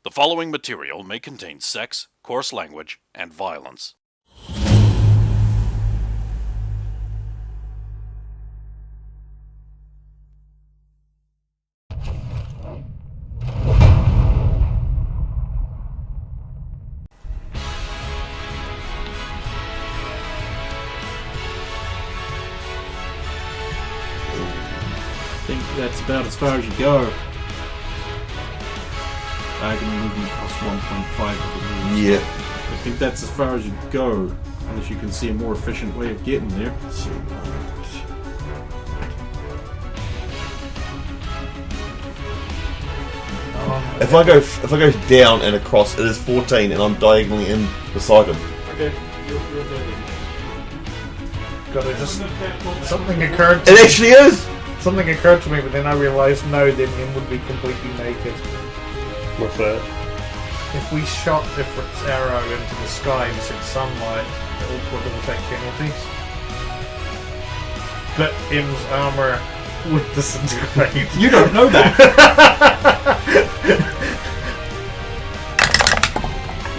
The following material may contain sex, coarse language, and violence. I think that's about as far as you go. Diagonal movement costs 1.5 of the moves. Yeah. I think that's as far as you go, unless you can see a more efficient way of getting there. If I go down and across, it is 14, and I'm diagonally in beside him. Okay, you're there. Gotta just... Something occurred to It me. actually is. Something occurred to me, but then I realised no, then Nim would be completely naked. What's that? If we shot Ifrit's arrow into the sky and said sunlight, it would take penalties. But Im's armour would disintegrate. You don't know that!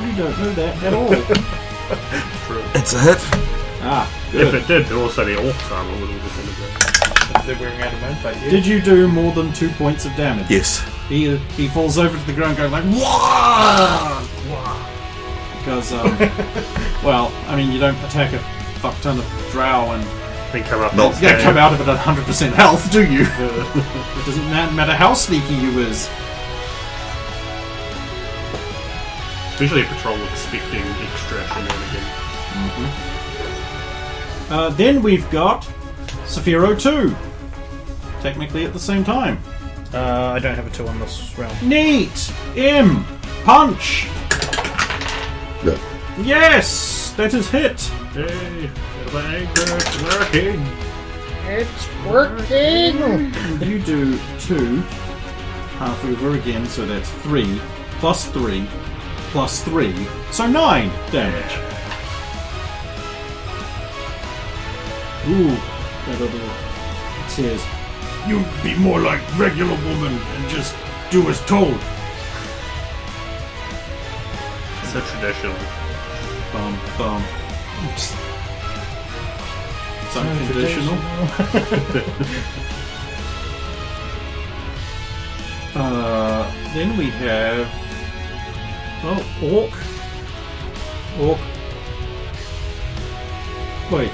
You don't know that at all. True. It's a hit. Ah, good. If it did, also the orc's armor would all disintegrate. If they're wearing adamantite, yeah. Did you do more than 2 points of damage? Yes. He falls over to the ground going like, Wah! Because, well, I mean, you don't attack a fuck ton of drow and Then come up. Not and you don't come stab. out of it at 100% health, do you? It doesn't matter how sneaky you is. Usually a patrol expecting extra shenanigans. Then we've got Saphiro 2. Technically at the same time. I don't have a 2 on this round. Neat! M! Punch! No. Yes! That is hit! Hey, the anger, it's working. It's working! And you do 2. Half over again, so that's 3. Plus 3. Plus 3. So 9 damage. Ooh. It says, "You be more like regular woman and just do as told." So traditional. Bum, bum. It's unconditional. Then we have... Orc. Orc. Wait.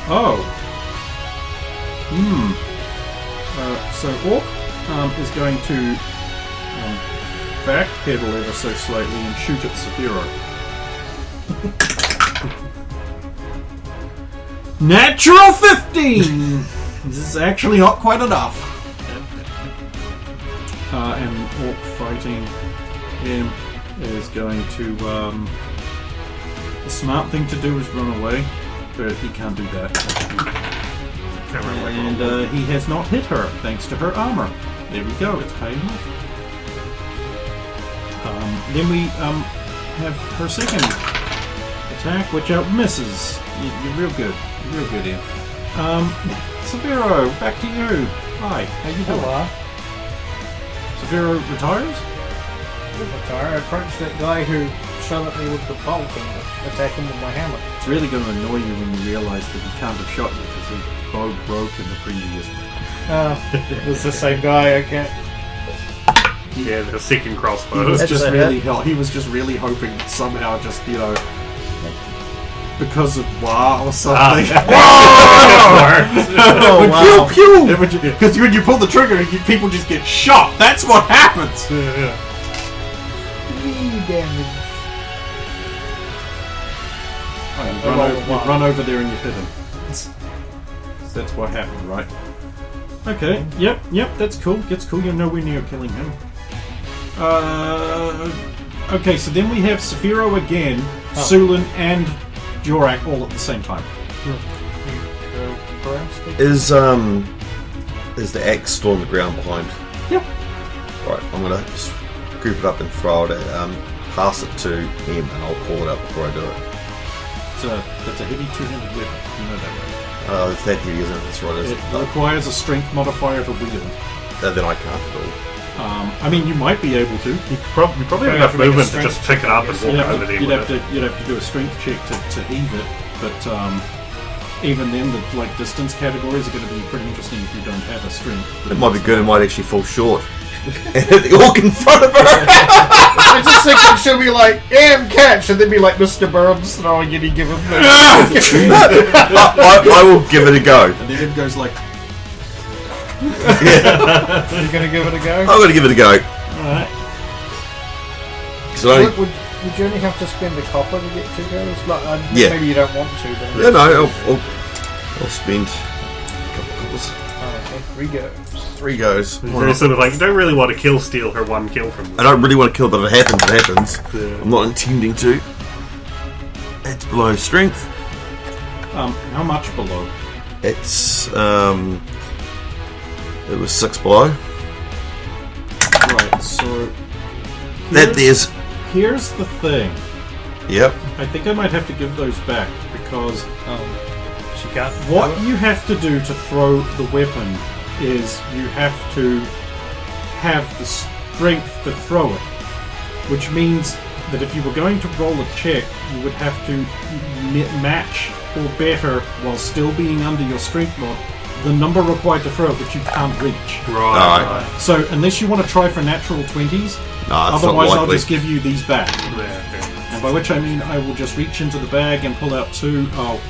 Oh. So Orc is going to backpedal ever so slightly and shoot at Saphiro. Natural 15! This is actually not quite enough. And Orc fighting him is going to... the smart thing to do is run away, but he can't do that. And he has not hit her, thanks to her armor. There we go, it's paying off. Then we have her second attack, which misses. You're real good. You're real good, Ian. Saphiro, back to you. Hi, how you doing? Hello. Saphiro retires? I approached that guy who shot at me with the bolt and attacked him with my hammer. It's really going to annoy you when you realise that he can't have shot you because his bow broke in the previous one. It was the same guy, okay. Yeah, the second crossbow. He was That's just a really hit. he was just really hoping that somehow just, because of Wah or something. Oh, wow. Pew pew! Because when you pull the trigger, people just get shot. That's what happens. 3 damage. You run over there and you hit him. So that's what happened, right? Okay. Yep. That's cool. You're nowhere near killing him. Okay. So then we have Saphiro again, Sulin, and Jor-Karroc all at the same time. Is the axe still on the ground behind? Yep. Right, I'm gonna scoop it up and throw it at, pass it to him, and I'll call it out before I do it. That's a heavy two-handed weapon. You know that, right? It's that heavy, isn't it? That's right. It requires a strength modifier to wield. Then I can't at all. I mean, you might be able to. You probably have enough to make a movement to strength just pick it up and walk over there You'd with have it. to do a strength check to heave it, but even then, the distance categories are going to be pretty interesting if you don't have a strength. It might be good. It might actually fall short. And hit the orc in front of her. I just think it should be like, catch, and then be like Mr. Burns throwing any given thing. I will give it a go. And then it goes like, Are you going to give it a go? I'm going to give it a go. alright. So Would you only have to spend a copper to get 2 goes? Like, Yeah. Maybe you don't want to, but... yeah, no, I'll spend a couple of coppers. Oh, okay, 3 goes. 3 goes. Very sort of like, you don't really want to steal her 1 kill from I don't really want to kill, but if it happens, it happens. Yeah. I'm not intending to. It's below strength. How much below? It's it was 6 below. Right, so here's the thing. Yep. I think I might have to give those back because She can't... what you have to do to throw the weapon is you have to have the strength to throw it, which means that if you were going to roll a check, you would have to match or better while still being under your strength mod the number required to throw it, which you can't reach. Right. So unless you want to try for natural 20s, otherwise I'll just give you these back. And by which I mean I will just reach into the bag and pull out 2. Oh,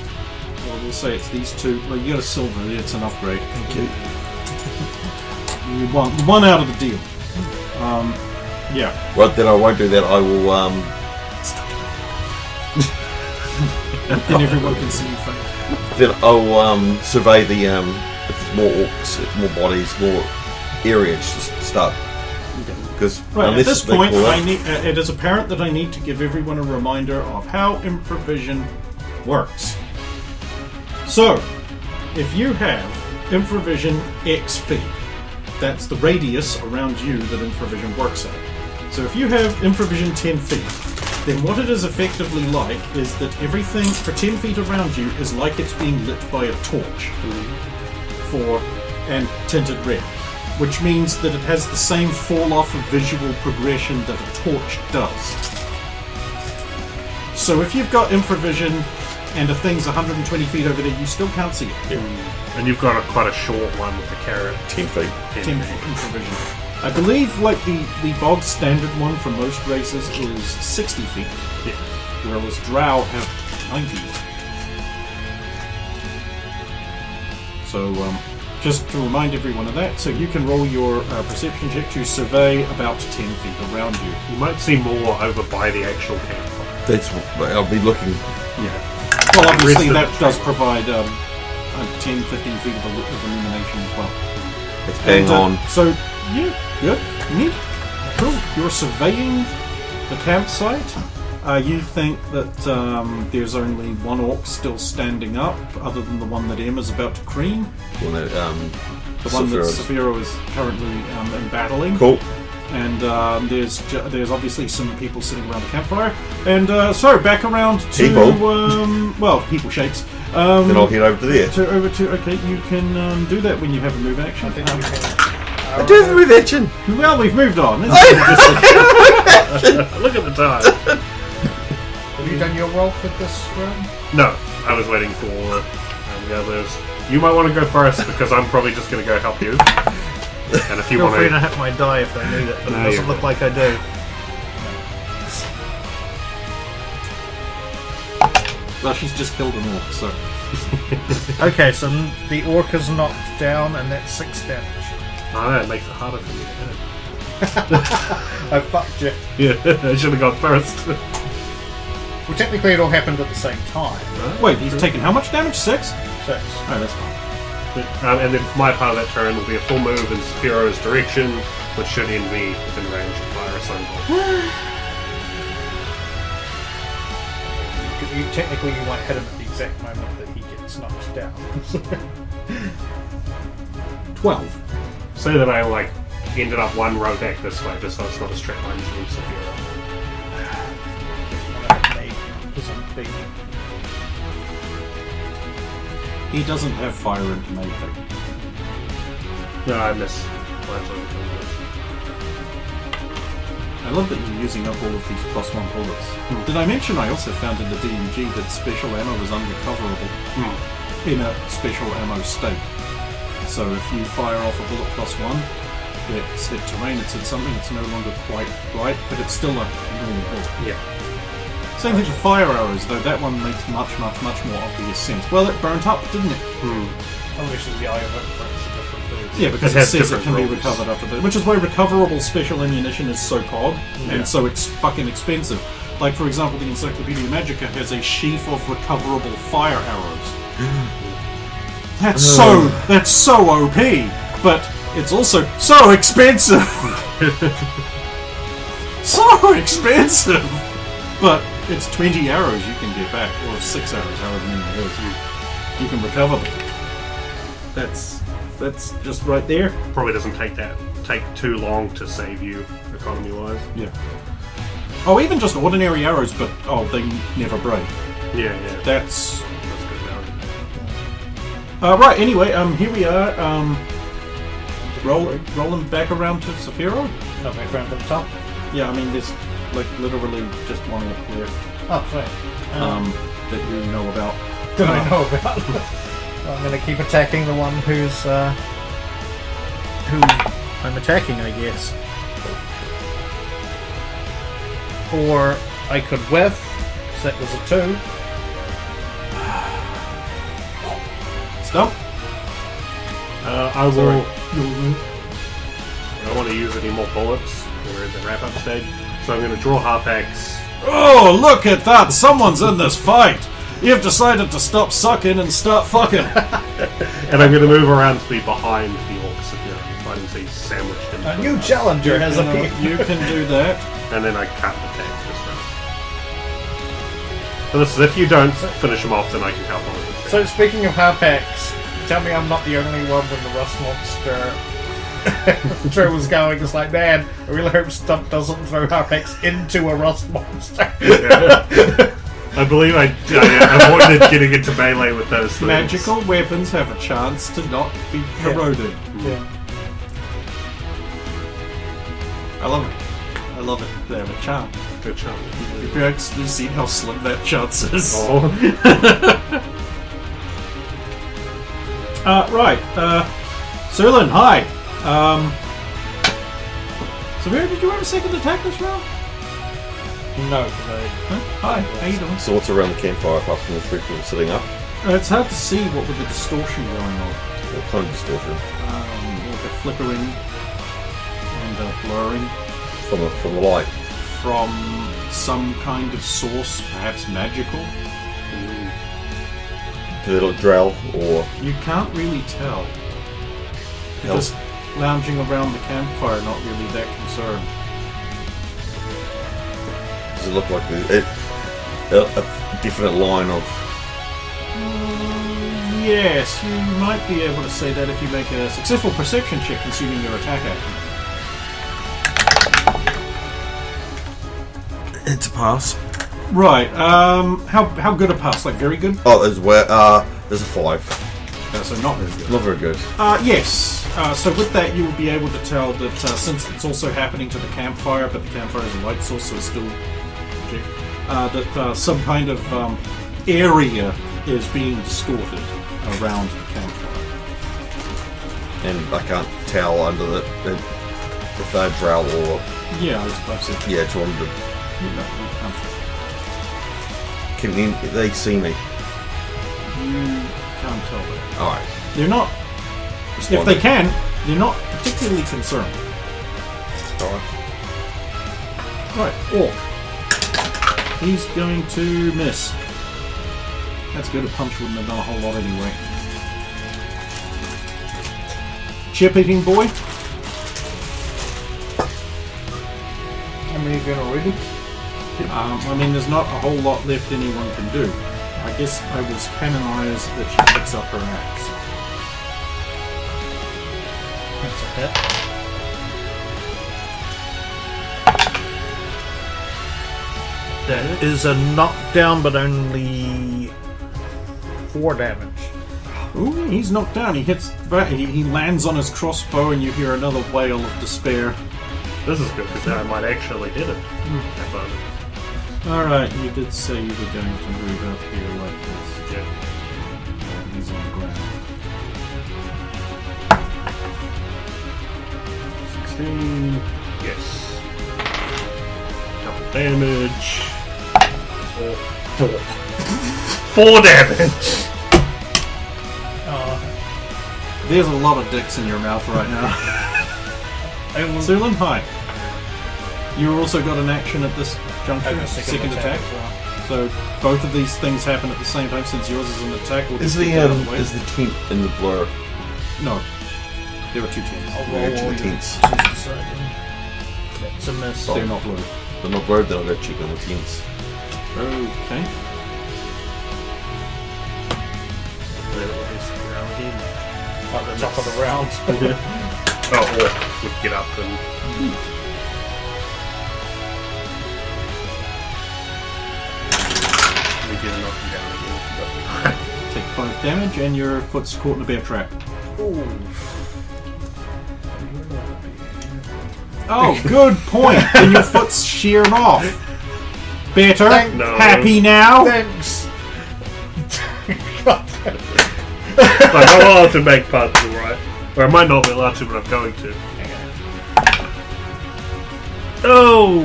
well, we'll say it's these 2. Well, you got a silver. It's an upgrade. Okay. You won out of the deal. Yeah. Well, then I won't do that. I will. Then everyone can see you fail. Then I'll survey the if there's more orcs, more bodies, more area. Just start because Right, at this point, it is apparent that I need to give everyone a reminder of how improvision works. So, if you have improvision X feet, that's the radius around you that improvision works at. So if you have improvision 10 feet, then what it is effectively like is that everything for 10 feet around you is like it's being lit by a torch and tinted red, which means that it has the same fall-off of visual progression that a torch does. So if you've got improvision and a thing's 120 feet over there, you still can't see it. And you've got quite a short one with the carrot. 10 feet. 10 feet improvision. I believe like the bog standard one for most races is 60 feet, whereas Drow have 90. So just to remind everyone of that, so you can roll your perception check to survey about 10 feet around you. You might see more over by the actual campfire. That's I'll be looking. Yeah. Well, obviously Rest of that does provide 10, 15 feet of illumination as well. It's bang on. So, yeah, good, neat, cool. You're surveying the campsite. You think that there's only 1 orc still standing up, other than the one that Emma's about to cream. Well, no, The one that Saphiro is currently in battling. Cool. And there's obviously some people sitting around the campfire. And so back around to People? People shapes. Then I'll head over to there. Okay, you can do that when you have a move action. I do have a move action. Well, we've moved on. Look at the time. Have you done your roll for this round? No, I was waiting for the others. You might want to go first because I'm probably just going to go help you. And if you Feel want free to hit my die if I need it, but No, it doesn't you're look like I do. Well, she's just killed an orc, so. Okay, so the orc is knocked down, and that's 6 damage. Oh, that makes it harder for me to hit. I fucked you. Yeah, I should have gone first. Well, technically it all happened at the same time. Wait, he's taken how much damage? 6? 6. Oh, that's fine. And then for my part of that turn will be a full move in Sephiro's direction, which should end me within range to fire a soundbooth. Technically you might hit him at the exact moment that he gets knocked down. 12. Say that I ended up 1 row back this way, just so it's not a straight line from Sephiro. Because I'm big. He doesn't have fire into melee. No, I miss. I love that you're using up all of these +1 bullets. Did I mention I also found in the D&G that special ammo is unrecoverable in a special ammo state. So if you fire off a bullet +1, it's hit terrain, it's hit something, it's no longer quite right, but it's still a normal bullet. Yeah. Same thing with fire arrows, though that one makes much more obvious sense. Well, it burnt up, didn't it? Obviously, the eye of influence are different things. Yeah, because It it has says it different can be rules. recovered after that. Which is why recoverable special ammunition is so cog, and so it's fucking expensive. Like, for example, the Encyclopedia Magica has a sheaf of recoverable fire arrows. That's so OP, but it's also so expensive. So expensive! But it's 20 arrows you can get back, or 6 arrows, however many it is. You can recover them. That's just right there. Probably doesn't take too long to save you economy wise. Yeah. Oh, even just ordinary arrows, but they never break. Yeah. That's good now. right. Anyway, here we are. Rolling back around to Saphiro. Not back around to the top. Yeah, I mean, there's like literally just one left Oh, sorry. that you know about. That I know about. I'm going to keep attacking the one who I'm attacking, I guess. Or I could whiff, because that was a 2. Stump. I will. I don't want to use any more bullets. We're at the wrap-up stage, so I'm going to draw Harpex. Oh, look at that! Someone's in this fight. You've decided to stop sucking and start fucking. And I'm going to move around to be behind the orcs if you're fighting, so he's sandwiched in. A new challenger has appeared. You can do that. And then I cut the tank this round. So this is if you don't finish him off, then I can help on with this. So speaking of Harpex, tell me I'm not the only one when the rust monster was going. It's like, man, I really hope Stump doesn't throw Harpex into a rust monster. I believe I avoided getting into melee with those things. Magical weapons have a chance to not be corroded. Yeah. I love it. I love it. They have a chance. Good chance. Have you actually seen how slim that chance is? Oh. Right. Serlin, hi. Severe, did you have a second attack this round? No, because I... Hi, how you doing? So what's around the campfire apart from the 3 people sitting up? It's hard to see what with the distortion going on. What kind of distortion? Like a flickering and a blurring From the light? from some kind of source, perhaps magical. Do they look drow or... You can't really tell. You're Help. just lounging around the campfire, not really that concerned. Does it look like a definite line of... Yes, you might be able to say that if you make a successful perception check consuming your attack action. It's a pass. Right, how good a pass? Like very good? Oh, there's a 5. So not very good. Not very good. Yes. So with that, you will be able to tell that since it's also happening to the campfire, but the campfire is a light source, so it's still that some kind of area is being distorted around the campfire. And I can't tell under if they're drow or... Yeah, I've said. Yeah, it's one of the... You can't. Can they see me? You can't tell that. Alright. They're not. If they can, they're not particularly concerned. Alright. Right, Orc. He's going to miss. That's good. A punch wouldn't have done a whole lot anyway. Chip eating boy. How many are going already? I mean, there's not a whole lot left anyone can do. I guess I will canonize that she picks up her axe. That's a hit. That is a knockdown, but only 4 damage. Ooh, he's knocked down. He hits back. He lands on his crossbow, and you hear another wail of despair. This is good, because now I might actually hit it. That bonus. Alright, you did say you were going to move up here like this. Yeah. He's on the ground. 16. Yes. Double damage. 4. 4 damage! There's a lot of dicks in your mouth right now. Zulin, hi. You also got an action at this juncture, second attack. as well. So both of these things happen at the same time since yours is an attack. We'll Is just the get that out of way. is the tent in the blur? No. There were 2 teams. I'll They're roll actually all your tents. It's a miss. They're not blue. They're not blurred, then I'll go check on the tents. Okay. At the top of the round. Oh, or would get up and... We get a knock him down again. Take 5 damage and your foot's caught in a bear trap. Oh, good point. And your foot's sheared off. Better. No. Happy now. Thanks. Like, I'm allowed to make puns, alright? Or I might not be allowed to, but I'm going to. Oh,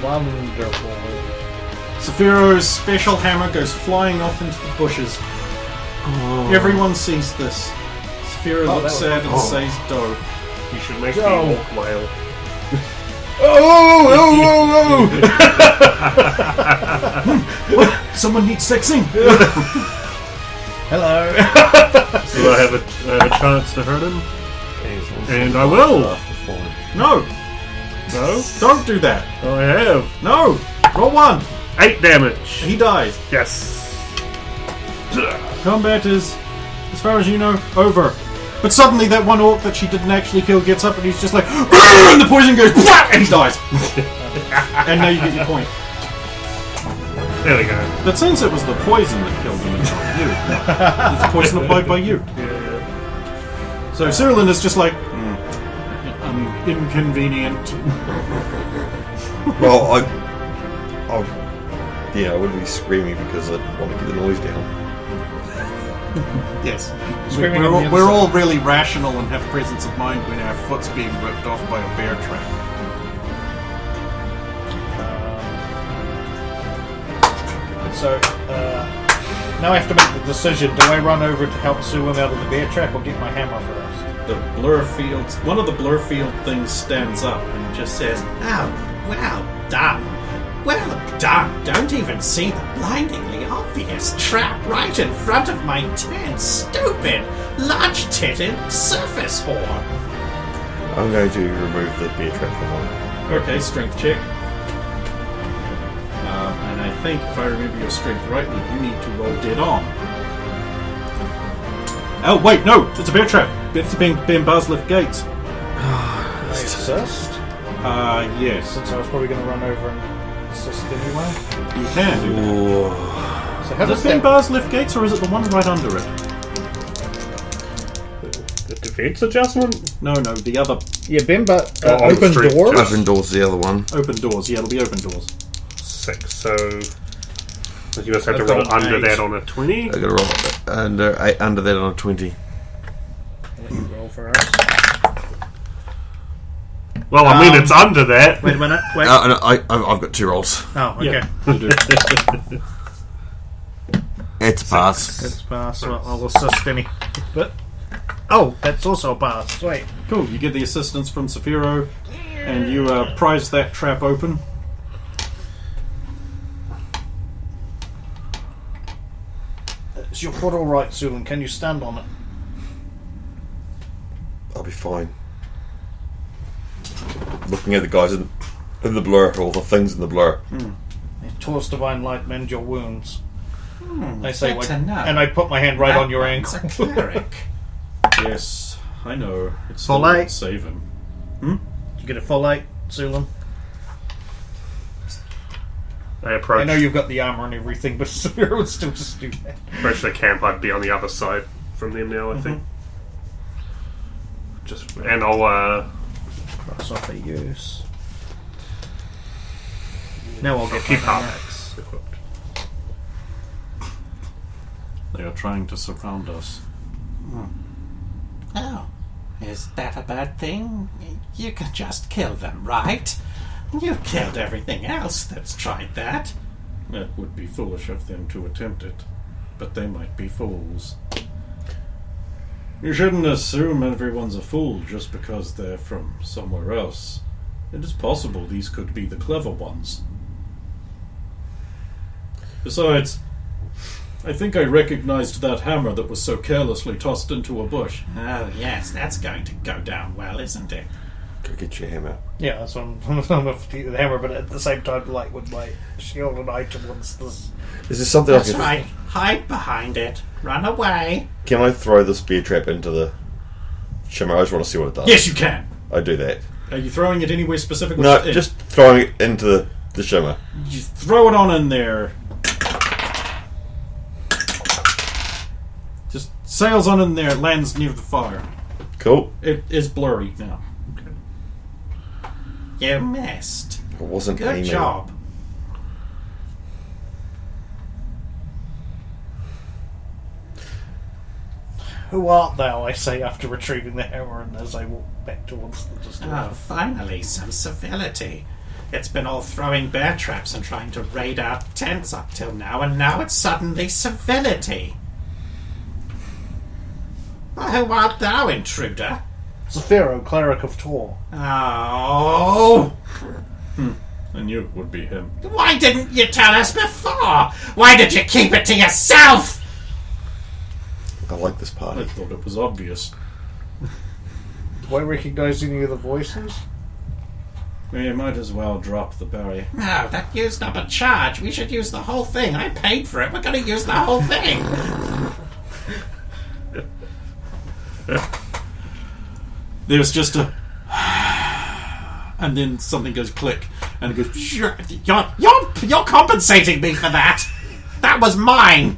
wonderful. Sephiro's special hammer goes flying off into the bushes. Everyone sees this. Sephiro that looks was- sad and says, "Doe." You should make Joe. me walk whale. Someone needs fixing. Hello. So I have a chance to hurt him? And I will! No, No? don't do that. Oh, I have. No, roll 1. 8 damage! He dies. Yes. Combat is, as far as you know, over. But suddenly that one orc that she didn't actually kill gets up and he's just like, and the poison goes, and he dies. And now you get your point. There we go. But since it was the poison that killed him and not you, it's poison applied by you. Yeah. So Cyrillin is just like, inconvenient. Well, I wouldn't be screaming because I want to get the noise down. Yes. Screaming on the We're inside. all really rational and have presence of mind when our foot's being ripped off by a bear trap. So, now I have to make the decision. Do I run over to help Sue him out of the bear trap or get my hammer first? The blur fields, one of the blur field things stands up and just says, Oh, well done. Well done. Don't even see the blindingly obvious trap right in front of my tent. Stupid, large-titted surface whore. I'm going to remove the bear trap from one. okay, strength check. And I think, if I remember your strength rightly, you need to roll dead on. Oh, wait, no! It's a bear trap! It's being Baslift Gates. Can I assist? Yes. Since I was probably going to run over and assist anyway. You can do that. So how Is does it being that... Baslift Gates, or is it the one right under it? The defense adjustment? No, the other Yeah, Bimba, Oh, open strength doors. check. Open doors, the other one. open doors. Yeah, it'll be open doors. 6, so... You must have to I've got roll an under 8. that on a 20. I got to roll under that on a 20. Let you roll first. Well, I mean, it's under that. Wait a minute. Wait. No, I've got 2 rolls. Oh, okay. Yeah, you do. It's a pass. It's pass. Well, I'll assist any. But oh, that's also a pass. Sweet. Cool, you get the assistance from Sephiro, and you prise that trap open. Is your foot all right, Sulan? Can you stand on it? I'll be fine. Looking at the guys in the blur, or the things in the blur. Towards divine light, mend your wounds. I say, good to know. and I put my hand right on your It's ankle. a cleric. Yes, I know. It's Full still eight. not save him. You get a full 8, Sulan. I approach. I know you've got the armor and everything, but Saphira would still just do that. Approach the camp. I'd be on the other side from them now. I think. And I'll Cross off a use. Now I'll get keep my up. axe. Equipped. They are trying to surround us. Oh, is that a bad thing? You can just kill them, right? You've killed everything else that's tried that. It would be foolish of them to attempt it, but they might be fools. You shouldn't assume everyone's a fool just because they're from somewhere else. It is possible these could be the clever ones. Besides, I think I recognized that hammer that was so carelessly tossed into a bush. Oh, yes, that's going to go down well, isn't it? Go get your hammer. Yeah, that's what I'm going to the hammer, but at the same time, like with my shield and item once this. Is there something That's I can... right. Hide behind it. Run away. Can I throw the spear trap into the shimmer? I just want to see what it does. Yes, you can. I do that. Are you throwing it anywhere specific? No, just throwing it into the shimmer. You throw it on in there. Just sails on in there. It lands near the fire. Cool. It is blurry now. You missed. It wasn't Good aiming. job. Who art thou? I say after retrieving the hammer, and as I walk back towards the distortion. Oh, finally, some civility. It's been all throwing bear traps and trying to raid our tents up till now, and now it's suddenly civility. Well, who art thou, intruder? Saphira, cleric of Tor. Oh! I knew it would be him. Why didn't you tell us before? Why did you keep it to yourself? I like this I party. thought it was obvious. Do I recognise any of the voices? We might as well drop the berry. No, that used up a charge. We should use the whole thing. I paid for it. We're going to use the whole thing. There's just a... and then something goes click, and it goes... You're compensating me for that. That was mine.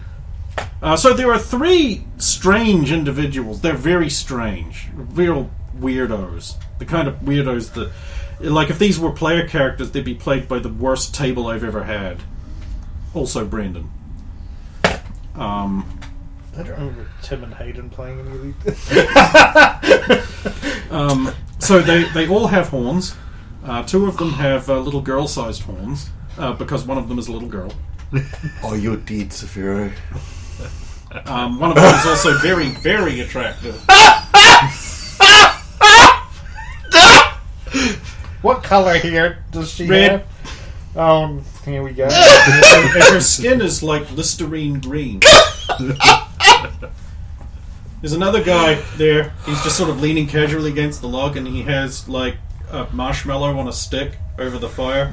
So there are three strange individuals. They're very strange. Real weirdos. The kind of weirdos that... Like, if these were player characters, they'd be played by the worst table I've ever had. Also Brendan. I don't remember Tim and Hayden playing any of these. So they all have horns. Two of them have little girl-sized horns, because one of them is a little girl. Oh, you're dead, Saphira. One of them is also very, very attractive. What colour here does she Red. have? Oh, here we go. And her skin is like Listerine green. There's another guy there. He's just sort of leaning casually against the log, and he has like a marshmallow on a stick over the fire.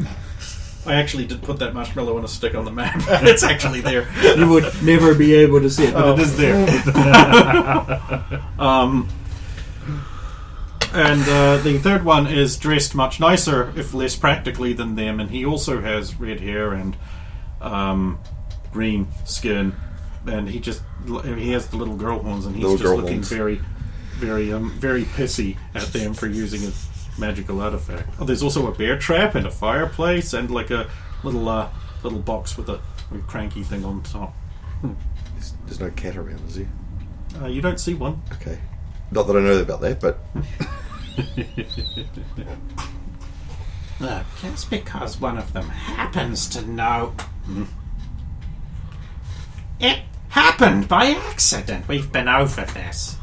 I actually did put that marshmallow on a stick on the map. It's actually there. You would never be able to see it, but it is there. And the third one is dressed much nicer, if less practically, than them, and he also has red hair and green skin, and he has the little girl horns, and he's Little just girl looking horns. very, very pissy at them for using a magical artifact. Oh, there's also a bear trap and a fireplace and like a little box with a cranky thing on top. There's no cat around, is there? You don't see one. Okay. Not that I know about that, but Look, just because one of them happens to know... It happened by accident. We've been over this.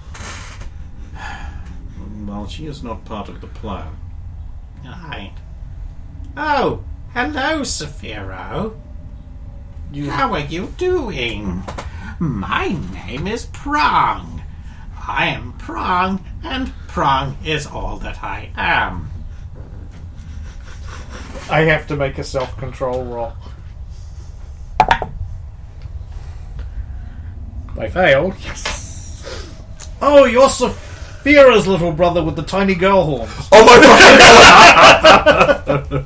Well, she is not part of the plan. Right. Oh, hello, Saphiro. How are you doing? My name is Prong. I am Prong, and Prong is all that I am. I have to make a self-control roll. I failed. Yes. Oh, you're Saphira's little brother with the tiny girl horns. oh my fucking god!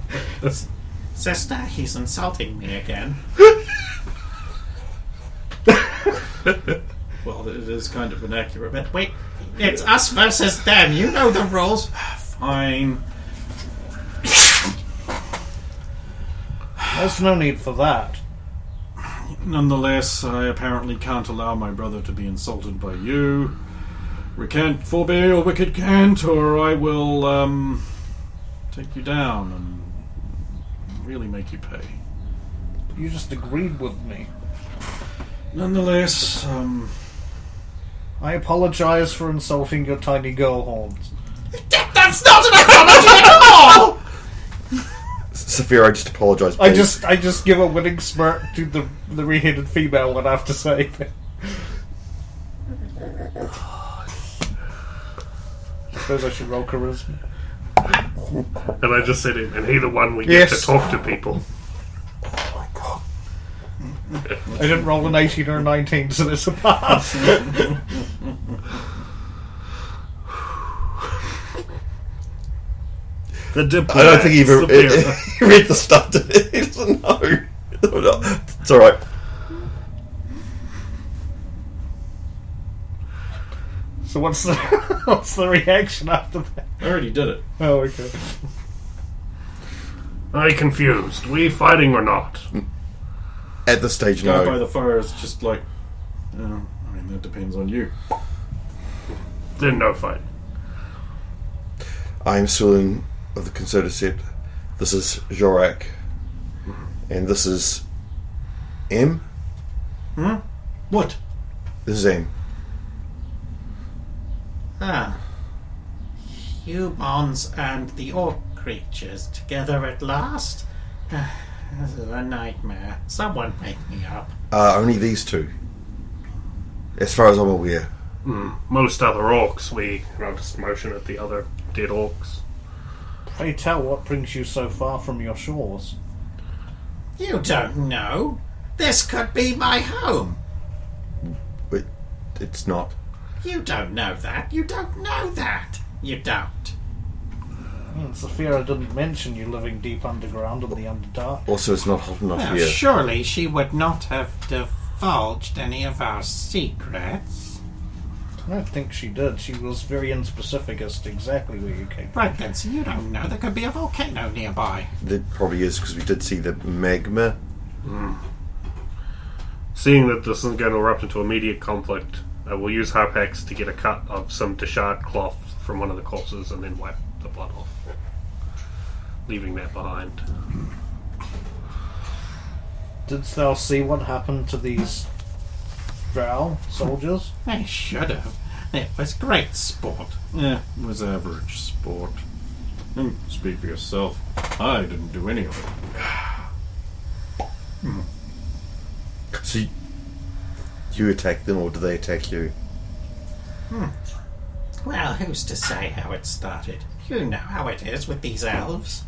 Sister, he's insulting me again. Well, it is kind of inaccurate. But wait, it's us versus them. You know the rules. Fine. There's no need for that. Nonetheless, I apparently can't allow my brother to be insulted by you. Recant, forbear your wicked cant, or I will, take you down and really make you pay. You just agreed with me. Nonetheless, I apologize for insulting your tiny girl horns. That's not an apology at all! Saphira, I just apologise. I just give a winning smirk to the re-headed female when I have to say. I suppose I should roll charisma. And I just said it, and he the one we get to talk to people. I didn't roll an 18 or a 19, so it's a pass. The diplomat. I don't think he even read the stuff. He doesn't know. It's alright. So what's the reaction after that? I already did it. Oh, okay. I confused. We fighting or not? At this stage, Guy by no. the fire is just like, I mean, that depends on you. Then no fight. I am Sulin of the Concerted Set. This is Jor-Karroc. And this is M? What? This is M. Humans and the orc creatures together at last? This is a nightmare. Someone wake me up. Only these two. As far as I'm aware. Most other orcs, we run just motion at the other dead orcs. Pray tell, what brings you so far from your shores? You don't know. This could be my home. But it's not. You don't know that. You don't know that. You don't. Saphira didn't mention you living deep underground in the Underdark. Also, it's not hot enough Well, here. surely she would not have divulged any of our secrets. I don't think she did. She was very unspecific as to exactly where you came from. Right then, so you don't know. There could be a volcano nearby. There probably is, because we did see the magma. Seeing that this isn't going to erupt into immediate conflict, we'll use Harpex to get a cut of some deshard cloth from one of the corpses and then wipe the blood off, leaving that behind. Didst thou see what happened to these drow soldiers? They should have. It was great sport. It was average sport. Speak for yourself. I didn't do any of it. So you attacked them, or did they attack you? Well, who's to say how it started? You know how it is with these elves.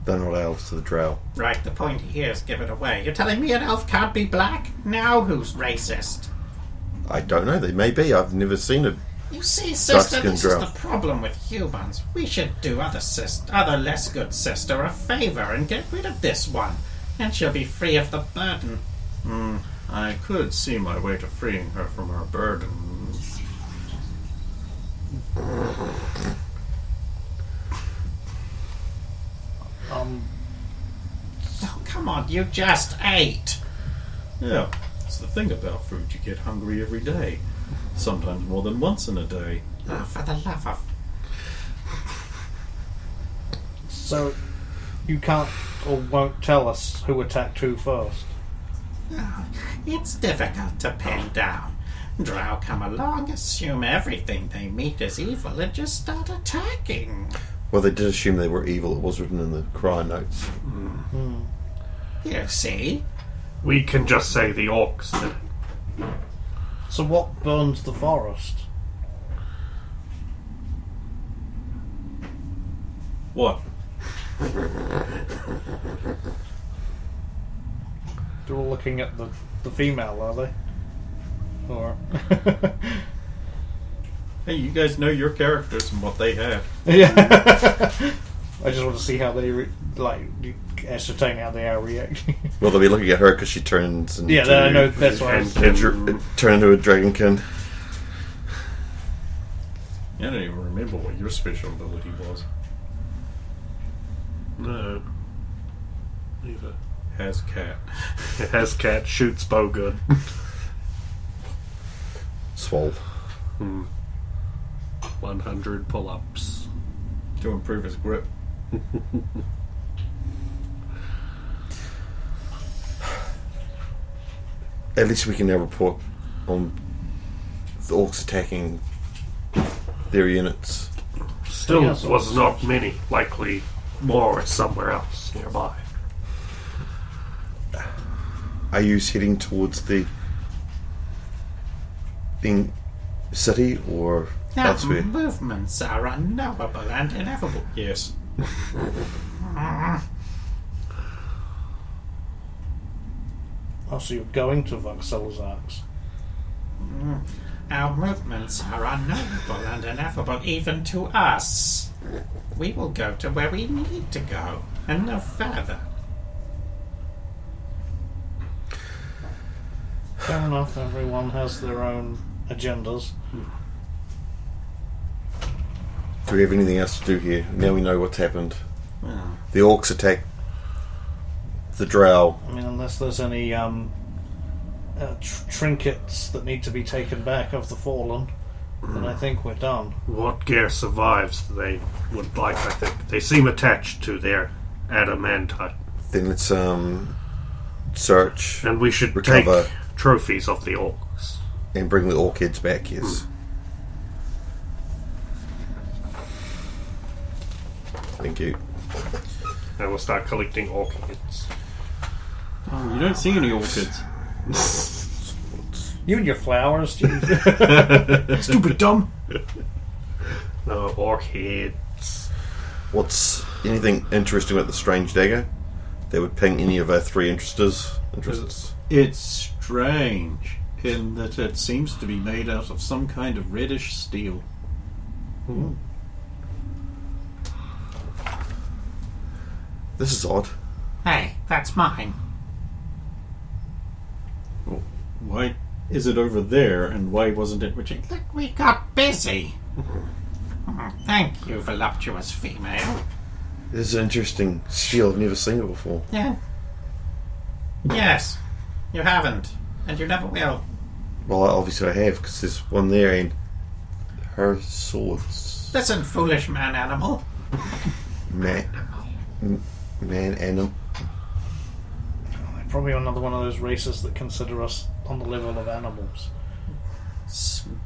They're not elves to the drow. Right, the point here is give it away. You're telling me an elf can't be black? Now who's racist? I don't know, they may be. I've never seen it. You see, sister, Dark-skinned this drow. is the problem with humans. We should do other less good sister a favour and get rid of this one. And she'll be free of the burden. I could see my way to freeing her from her burdens. Oh, come on, you just ate. Yeah, it's the thing about food. You get hungry every day. Sometimes more than once in a day. Oh, for the love of... So, you can't or won't tell us who attacked who first? It's difficult to pin down. Drow come along, assume everything they meet is evil, and just start attacking. Well, they did assume they were evil. It was written in the crime notes. You see? We can just say the orcs did it. So what burned the forest? What? They're all looking at the female, are they? Or... Hey, you guys know your characters and what they had. yeah. I just want to see how they ascertain how they are reacting. Well, they'll be looking at her because she turns into... Yeah, I know, that's why I was... turn into a dragonkin. I don't even remember what your special ability was. No. Neither. Has cat. It has cat, shoots bow good. Swole. 100 pull-ups. To improve his grip. At least we can now report on the orcs attacking their units. Still Yeah, so- was not many. Likely more somewhere else nearby. Are you heading towards the city or elsewhere? Movements are unknowable and ineffable. Yes. Oh, so you're going to Voxel's Our movements are unknowable and ineffable even to us. We will go to where we need to go, and no further. Fair enough, everyone has their own agendas. Do we have anything else to do here? Now we know what's happened. Well, The orcs attack the drow. I mean, unless there's any trinkets that need to be taken back of the fallen, then I think we're done. What gear survives they would like, I think. They seem attached to their adamantite. Then let's search And we should Recover. take trophies of the orcs. and bring the orc heads back, yes. Thank you. And we'll start collecting orc heads. Oh, you don't see any orchids. You and your flowers, jeez. Stupid dumb. No, orc heads. What's anything interesting about the strange dagger that would ping any of our three interests? It's strange in that it seems to be made out of some kind of reddish steel. This is odd. hey, that's mine. Why is it over there, and why wasn't it reaching? Look, we got busy. Thank you, voluptuous female. This is an interesting steel. I've never seen it before. Yeah. Yes, you haven't, and you never will. Well, obviously I have, because there's one there and her swords. Listen, foolish man-animal. Man animal. Probably another one of those races that consider us on the level of animals.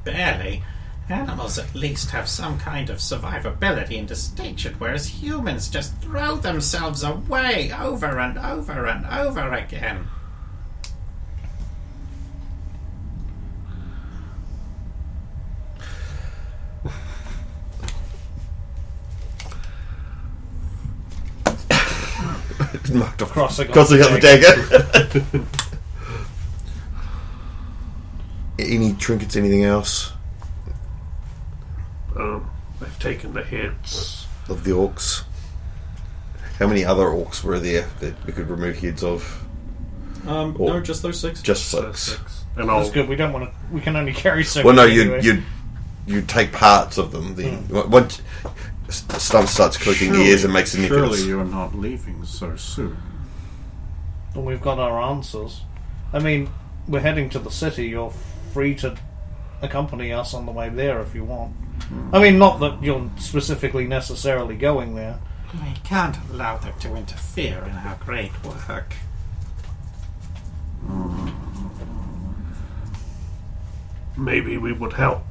Barely. Animals at least have some kind of survivability and distinction, whereas humans just throw themselves away over and over and over again. Marked off. Crossing out the dagger. Any trinkets, anything else They've taken the heads. of the orcs? How many other orcs were there that we could remove heads of? No, just those six. Just So 6. And That's I'll good. We don't want to. We can only carry so Well, no, many anyway. you'd take parts of them. Then once stuff starts clicking ears and makes a Surely nipples. you're not leaving so soon. And we've got our answers. I mean, we're heading to the city. You're free to accompany us on the way there if you want. I mean, not that you're specifically necessarily going there. We can't allow them to interfere in our great work. maybe we would help